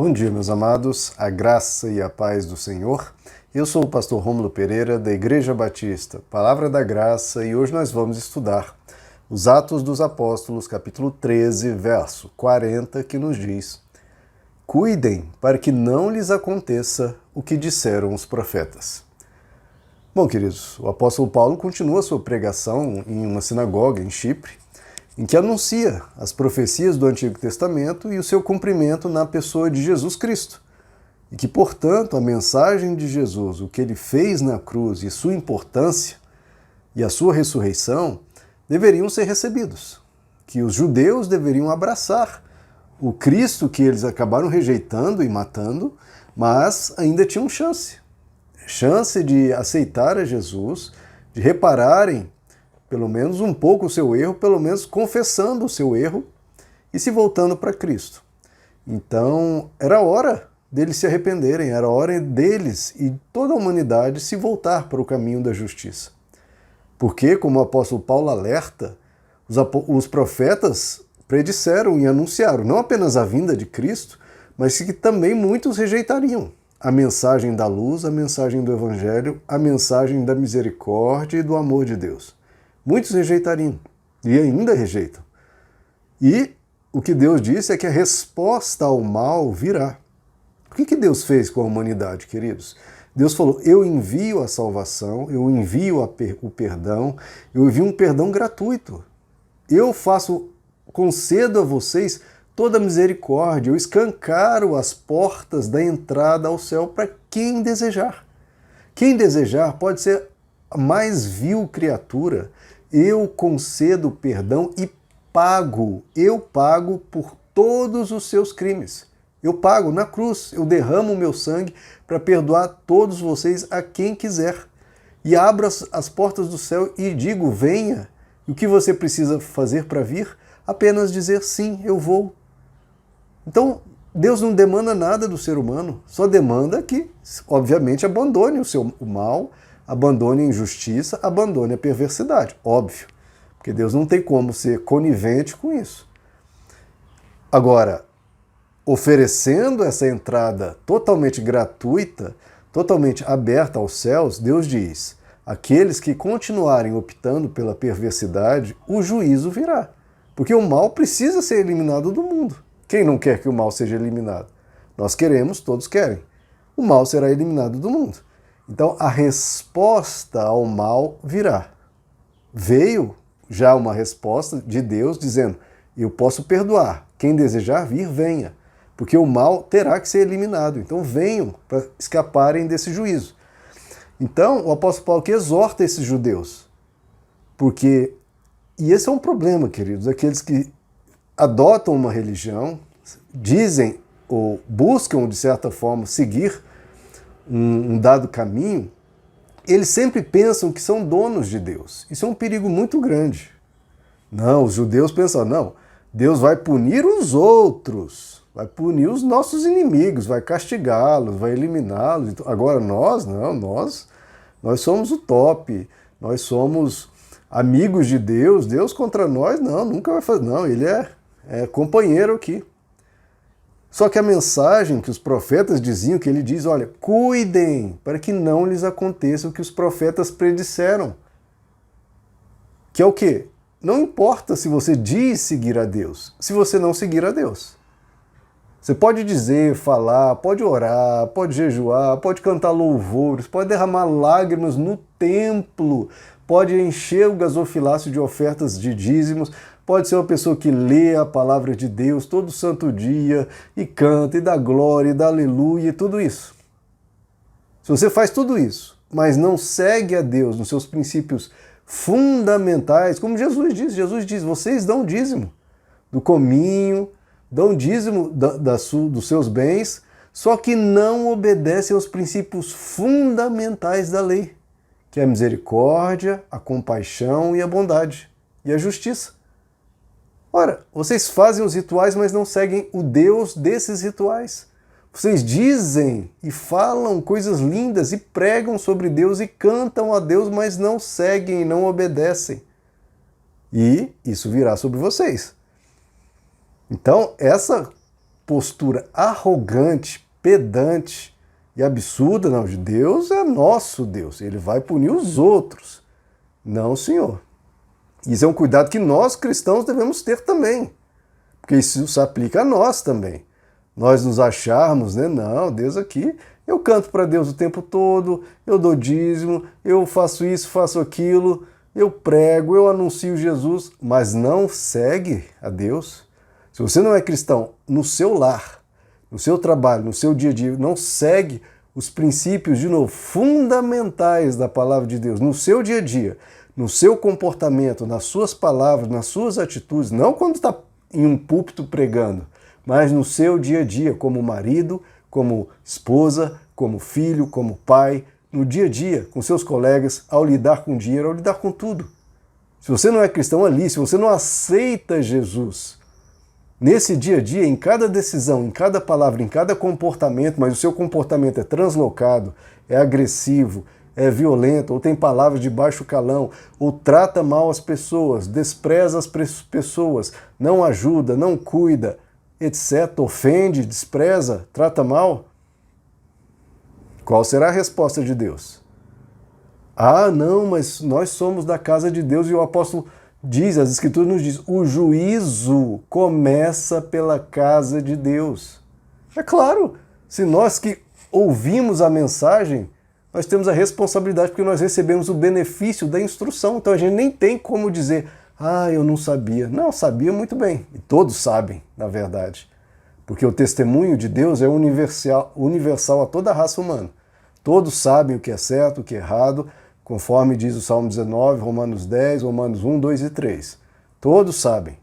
Bom dia, meus amados, a graça e a paz do Senhor. Eu sou o pastor Rômulo Pereira, da Igreja Batista, Palavra da Graça, e hoje nós vamos estudar os Atos dos Apóstolos, capítulo 13, verso 40, que nos diz: Cuidem para que não lhes aconteça o que disseram os profetas. Bom, queridos, o apóstolo Paulo continua sua pregação em uma sinagoga em Chipre, em que anuncia as profecias do Antigo Testamento e o seu cumprimento na pessoa de Jesus Cristo. E que, portanto, a mensagem de Jesus, o que ele fez na cruz e sua importância e a sua ressurreição, deveriam ser recebidos. Que os judeus deveriam abraçar o Cristo que eles acabaram rejeitando e matando, mas ainda tinham chance de aceitar a Jesus, de repararem pelo menos um pouco o seu erro, pelo menos confessando o seu erro e se voltando para Cristo. Então, era hora deles se arrependerem, era hora deles e toda a humanidade se voltar para o caminho da justiça. Porque, como o apóstolo Paulo alerta, os profetas predisseram e anunciaram não apenas a vinda de Cristo, mas que também muitos rejeitariam a mensagem da luz, a mensagem do Evangelho, a mensagem da misericórdia e do amor de Deus. Muitos rejeitariam e ainda rejeitam. E o que Deus disse é que a resposta ao mal virá. O que Deus fez com a humanidade, queridos? Deus falou: eu envio a salvação, eu envio o perdão, eu envio um perdão gratuito. Eu concedo a vocês toda a misericórdia, eu escancaro as portas da entrada ao céu para quem desejar. Quem desejar pode ser a mais vil criatura. Eu concedo perdão e eu pago por todos os seus crimes. Eu pago na cruz, eu derramo o meu sangue para perdoar todos vocês a quem quiser. E abro as portas do céu e digo: venha. E o que você precisa fazer para vir? Apenas dizer: sim, eu vou. Então, Deus não demanda nada do ser humano, só demanda que, obviamente, abandone o mal, abandone a injustiça, abandone a perversidade. Óbvio, porque Deus não tem como ser conivente com isso. Agora, oferecendo essa entrada totalmente gratuita, totalmente aberta aos céus, Deus diz: aqueles que continuarem optando pela perversidade, o juízo virá. Porque o mal precisa ser eliminado do mundo. Quem não quer que o mal seja eliminado? Nós queremos, todos querem. O mal será eliminado do mundo. Então, a resposta ao mal virá. Veio já uma resposta de Deus dizendo: eu posso perdoar. Quem desejar vir, venha. Porque o mal terá que ser eliminado. Então, venham para escaparem desse juízo. Então, o apóstolo Paulo que exorta esses judeus. E esse é um problema, queridos, aqueles que adotam uma religião, dizem ou buscam, de certa forma, seguir um dado caminho, eles sempre pensam que são donos de Deus. Isso é um perigo muito grande. Não, os judeus pensam: não, Deus vai punir os outros, vai punir os nossos inimigos, vai castigá-los, vai eliminá-los. Agora nós somos o top, nós somos amigos de Deus, Deus contra nós, não, nunca vai fazer. Não, ele é companheiro aqui. Só que a mensagem que os profetas diziam, que ele diz: olha, cuidem para que não lhes aconteça o que os profetas predisseram. Que é o quê? Não importa se você diz seguir a Deus, se você não seguir a Deus. Você pode dizer, falar, pode orar, pode jejuar, pode cantar louvores, pode derramar lágrimas no templo, pode encher o gasofilácio de ofertas de dízimos, pode ser uma pessoa que lê a palavra de Deus todo santo dia e canta e dá glória e dá aleluia e tudo isso. Se você faz tudo isso, mas não segue a Deus nos seus princípios fundamentais, como Jesus diz, vocês dão dízimo do cominho, dão dízimo dos seus bens, só que não obedecem aos princípios fundamentais da lei, que é a misericórdia, a compaixão e a bondade e a justiça. Ora, vocês fazem os rituais, mas não seguem o Deus desses rituais. Vocês dizem e falam coisas lindas e pregam sobre Deus e cantam a Deus, mas não seguem e não obedecem. E isso virá sobre vocês. Então, essa postura arrogante, pedante e absurda, não. Deus é nosso Deus, ele vai punir os outros. Não, senhor. Isso é um cuidado que nós cristãos devemos ter também, porque isso se aplica a nós também. Nós nos acharmos, né? Não, Deus aqui, eu canto para Deus o tempo todo, eu dou dízimo, eu faço isso, faço aquilo, eu prego, eu anuncio Jesus, mas não segue a Deus. Se você não é cristão no seu lar, no seu trabalho, no seu dia a dia, não segue os princípios, de novo, fundamentais da palavra de Deus, no seu dia a dia, no seu comportamento, nas suas palavras, nas suas atitudes, não quando está em um púlpito pregando, mas no seu dia a dia, como marido, como esposa, como filho, como pai, no dia a dia, com seus colegas, ao lidar com dinheiro, ao lidar com tudo. Se você não é cristão ali, se você não aceita Jesus, nesse dia a dia, em cada decisão, em cada palavra, em cada comportamento, mas o seu comportamento é translocado, é agressivo, é violento, ou tem palavras de baixo calão, ou trata mal as pessoas, despreza as pessoas, não ajuda, não cuida, etc., ofende, despreza, trata mal, qual será a resposta de Deus? Ah, não, mas nós somos da casa de Deus, e o apóstolo diz, as Escrituras nos diz, o juízo começa pela casa de Deus. É claro, se nós que ouvimos a mensagem, nós temos a responsabilidade, porque nós recebemos o benefício da instrução, então a gente nem tem como dizer, ah, eu não sabia. Não, sabia muito bem, e todos sabem, na verdade, porque o testemunho de Deus é universal a toda a raça humana. Todos sabem o que é certo, o que é errado, conforme diz o Salmo 19, Romanos 10, Romanos 1, 2 e 3. Todos sabem.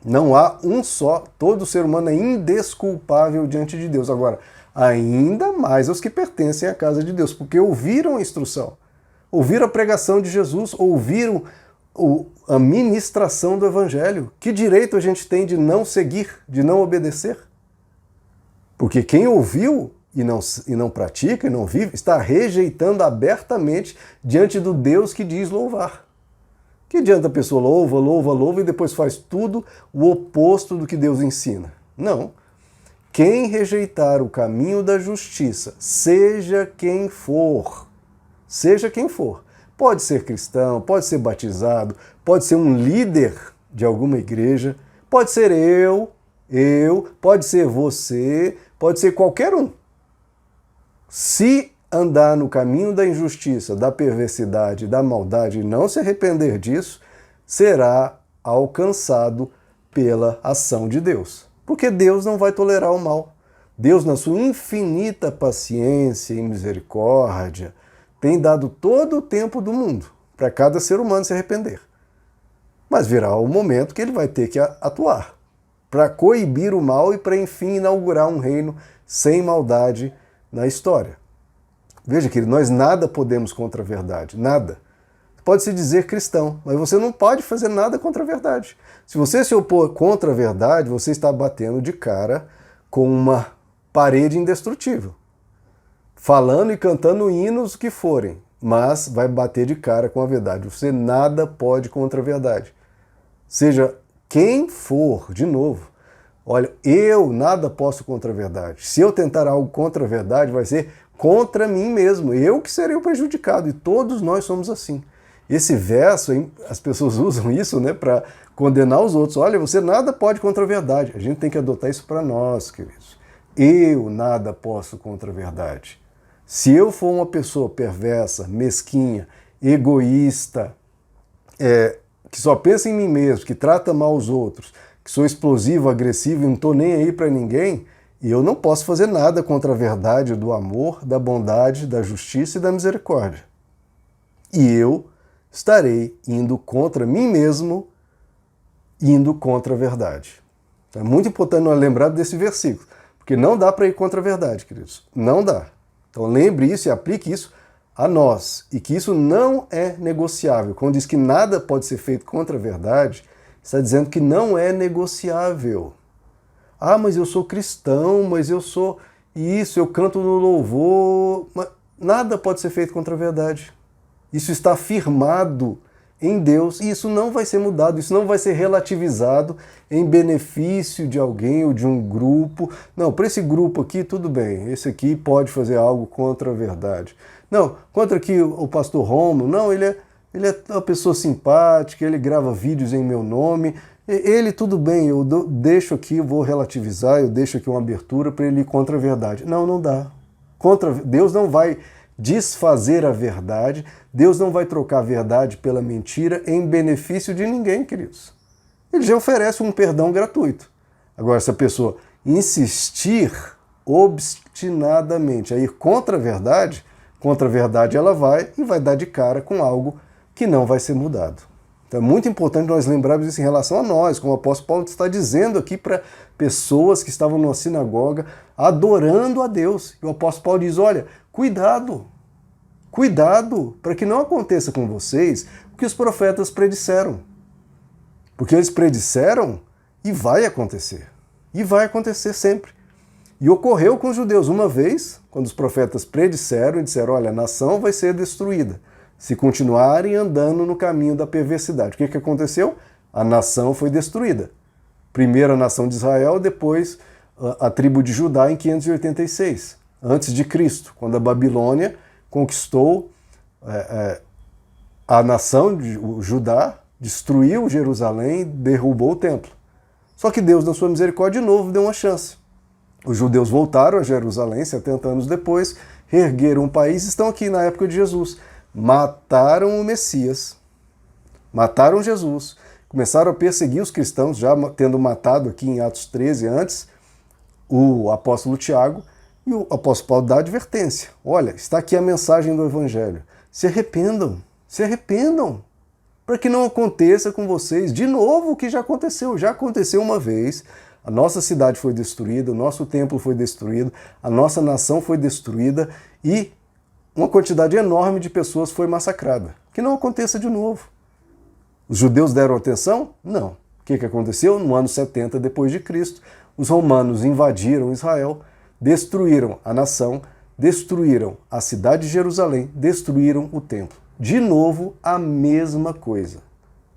Não há um só, todo ser humano é indesculpável diante de Deus. Agora, ainda mais os que pertencem à casa de Deus, porque ouviram a instrução, ouviram a pregação de Jesus, ouviram a ministração do Evangelho. Que direito a gente tem de não seguir, de não obedecer? Porque quem ouviu e não pratica, e não vive, está rejeitando abertamente diante do Deus que diz louvar. Que adianta a pessoa louva e depois faz tudo o oposto do que Deus ensina? Não. Quem rejeitar o caminho da justiça, seja quem for, pode ser cristão, pode ser batizado, pode ser um líder de alguma igreja, pode ser eu, pode ser você, pode ser qualquer um. Se andar no caminho da injustiça, da perversidade, da maldade e não se arrepender disso, será alcançado pela ação de Deus. Porque Deus não vai tolerar o mal. Deus, na sua infinita paciência e misericórdia, tem dado todo o tempo do mundo para cada ser humano se arrepender. Mas virá o momento que ele vai ter que atuar para coibir o mal e para, enfim, inaugurar um reino sem maldade na história. Veja, querido, nós nada podemos contra a verdade, nada. Pode se dizer cristão, mas você não pode fazer nada contra a verdade. Se você se opor contra a verdade, você está batendo de cara com uma parede indestrutível. Falando e cantando hinos que forem, mas vai bater de cara com a verdade. Você nada pode contra a verdade. Seja quem for, de novo, olha, eu nada posso contra a verdade. Se eu tentar algo contra a verdade, vai ser contra mim mesmo. Eu que serei o prejudicado, e todos nós somos assim. Esse verso, hein, as pessoas usam isso, né, para condenar os outros. Olha, você nada pode contra a verdade. A gente tem que adotar isso para nós, queridos. Eu nada posso contra a verdade. Se eu for uma pessoa perversa, mesquinha, egoísta, que só pensa em mim mesmo, que trata mal os outros, que sou explosivo, agressivo e não estou nem aí para ninguém, eu não posso fazer nada contra a verdade do amor, da bondade, da justiça e da misericórdia. E eu estarei indo contra mim mesmo, indo contra a verdade. É muito importante nós lembrar desse versículo, porque não dá para ir contra a verdade, queridos. Não dá. Então lembre isso e aplique isso a nós, e que isso não é negociável. Quando diz que nada pode ser feito contra a verdade, está dizendo que não é negociável. Ah, mas eu sou cristão, mas eu sou isso, eu canto no louvor. Mas nada pode ser feito contra a verdade. Isso está firmado em Deus, e isso não vai ser mudado, isso não vai ser relativizado em benefício de alguém ou de um grupo. Não, para esse grupo aqui, tudo bem, esse aqui pode fazer algo contra a verdade. Não, contra aqui o pastor Rômulo, não, ele é uma pessoa simpática, ele grava vídeos em meu nome, ele tudo bem, eu deixo aqui, eu vou relativizar, eu deixo aqui uma abertura para ele ir contra a verdade. Não, não dá. Deus não vai desfazer a verdade, Deus não vai trocar a verdade pela mentira em benefício de ninguém, queridos. Ele já oferece um perdão gratuito. Agora, se a pessoa insistir obstinadamente a ir contra a verdade ela vai e vai dar de cara com algo que não vai ser mudado. Então é muito importante nós lembrarmos isso em relação a nós, como o apóstolo Paulo está dizendo aqui para pessoas que estavam numa sinagoga adorando a Deus. E o apóstolo Paulo diz, olha, cuidado para que não aconteça com vocês o que os profetas predisseram. Porque eles predisseram e vai acontecer. E vai acontecer sempre. E ocorreu com os judeus uma vez, quando os profetas predisseram e disseram, olha, a nação vai ser destruída se continuarem andando no caminho da perversidade. O que aconteceu? A nação foi destruída. Primeiro a nação de Israel, depois a tribo de Judá em 586, antes de Cristo, quando a Babilônia conquistou a nação de Judá, destruiu Jerusalém, derrubou o templo. Só que Deus, na sua misericórdia, de novo deu uma chance. Os judeus voltaram a Jerusalém 70 anos depois, reergueram o país, estão aqui na época de Jesus. Mataram o Messias, mataram Jesus, começaram a perseguir os cristãos, já tendo matado aqui em Atos 13 antes, o apóstolo Tiago, e o apóstolo Paulo dá advertência. Olha, está aqui a mensagem do Evangelho. Se arrependam, para que não aconteça com vocês de novo o que já aconteceu uma vez. A nossa cidade foi destruída, o nosso templo foi destruído, a nossa nação foi destruída e uma quantidade enorme de pessoas foi massacrada. Que não aconteça de novo. Os judeus deram atenção? Não. O que aconteceu? No ano 70 depois de Cristo, os romanos invadiram Israel, destruíram a nação, destruíram a cidade de Jerusalém, destruíram o templo. De novo, a mesma coisa.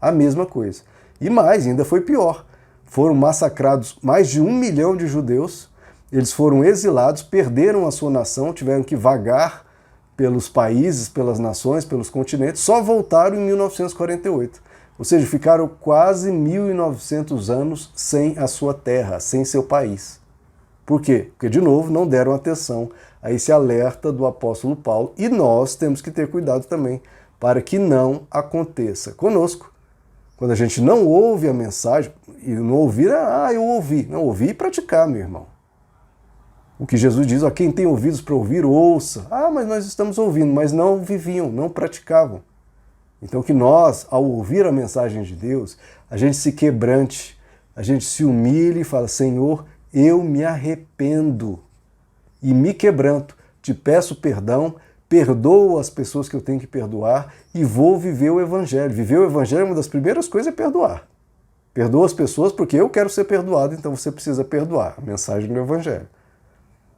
A mesma coisa. E mais, ainda foi pior. Foram massacrados mais de 1 milhão de judeus, eles foram exilados, perderam a sua nação, tiveram que vagar pelos países, pelas nações, pelos continentes, só voltaram em 1948. Ou seja, ficaram quase 1.900 anos sem a sua terra, sem seu país. Por quê? Porque, de novo, não deram atenção a esse alerta do apóstolo Paulo, e nós temos que ter cuidado também para que não aconteça conosco. Quando a gente não ouve a mensagem, e não ouvir, eu ouvi. Não, ouvir e praticar, meu irmão. O que Jesus diz, quem tem ouvidos para ouvir, ouça. Mas nós estamos ouvindo, mas não viviam, não praticavam. Então que nós, ao ouvir a mensagem de Deus, a gente se quebrante, a gente se humilhe e fala, Senhor, eu me arrependo e me quebranto, te peço perdão, perdoo as pessoas que eu tenho que perdoar e vou viver o Evangelho. Viver o Evangelho, uma das primeiras coisas é perdoar. Perdoa as pessoas porque eu quero ser perdoado, então você precisa perdoar. A mensagem do Evangelho.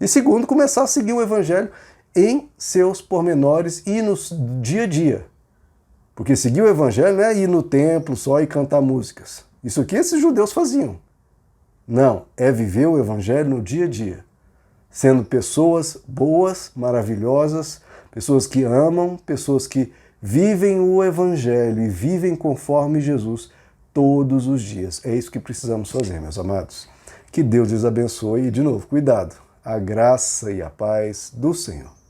E segundo, começar a seguir o Evangelho em seus pormenores e no dia a dia. Porque seguir o Evangelho não é ir no templo só e cantar músicas. Isso aqui esses judeus faziam. Não, é viver o Evangelho no dia a dia. Sendo pessoas boas, maravilhosas, pessoas que amam, pessoas que vivem o Evangelho e vivem conforme Jesus todos os dias. É isso que precisamos fazer, meus amados. Que Deus lhes abençoe e, de novo, cuidado. A graça e a paz do Senhor.